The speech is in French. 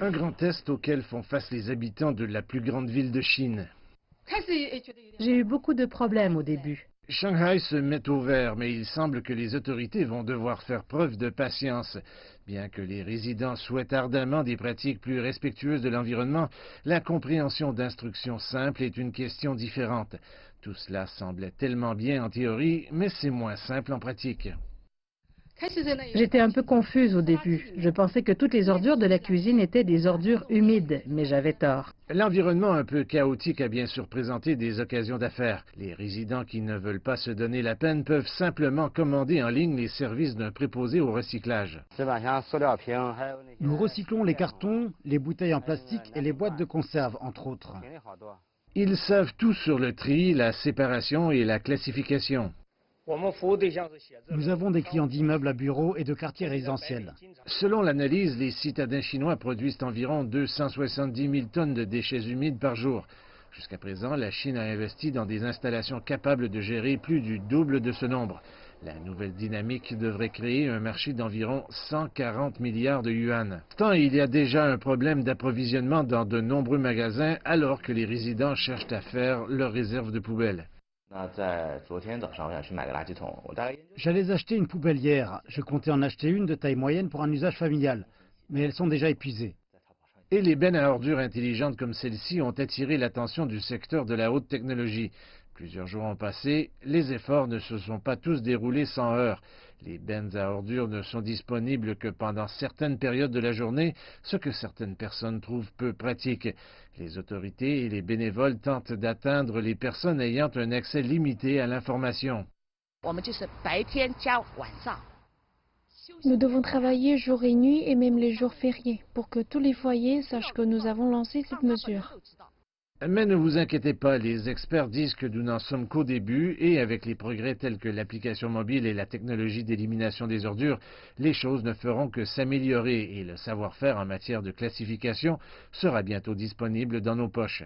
Un grand test auquel font face les habitants de la plus grande ville de Chine. J'ai eu beaucoup de problèmes au début. Shanghai se met au vert, mais il semble que les autorités vont devoir faire preuve de patience. Bien que les résidents souhaitent ardemment des pratiques plus respectueuses de l'environnement, la compréhension d'instructions simples est une question différente. Tout cela semblait tellement bien en théorie, mais c'est moins simple en pratique. J'étais un peu confuse au début. Je pensais que toutes les ordures de la cuisine étaient des ordures humides, mais j'avais tort. L'environnement un peu chaotique a bien sûr présenté des occasions d'affaires. Les résidents qui ne veulent pas se donner la peine peuvent simplement commander en ligne les services d'un préposé au recyclage. Nous recyclons les cartons, les bouteilles en plastique et les boîtes de conserve, entre autres. Ils savent tout sur le tri, la séparation et la classification. Nous avons des clients d'immeubles à bureaux et de quartiers résidentiels. Selon l'analyse, les citadins chinois produisent environ 270 000 tonnes de déchets humides par jour. Jusqu'à présent, la Chine a investi dans des installations capables de gérer plus du double de ce nombre. La nouvelle dynamique devrait créer un marché d'environ 140 milliards de yuan. Pourtant, il y a déjà un problème d'approvisionnement dans de nombreux magasins alors que les résidents cherchent à faire leurs réserves de poubelles. J'allais acheter une poubelle hier. Je comptais en acheter une de taille moyenne pour un usage familial. Mais elles sont déjà épuisées. Et les bennes à ordures intelligentes comme celle-ci ont attiré l'attention du secteur de la haute technologie. Plusieurs jours ont passé, les efforts ne se sont pas tous déroulés sans heurts. Les bennes à ordures ne sont disponibles que pendant certaines périodes de la journée, ce que certaines personnes trouvent peu pratique. Les autorités et les bénévoles tentent d'atteindre les personnes ayant un accès limité à l'information. Nous devons travailler jour et nuit et même les jours fériés pour que tous les foyers sachent que nous avons lancé cette mesure. Mais ne vous inquiétez pas, les experts disent que nous n'en sommes qu'au début et avec les progrès tels que l'application mobile et la technologie d'élimination des ordures, les choses ne feront que s'améliorer et le savoir-faire en matière de classification sera bientôt disponible dans nos poches.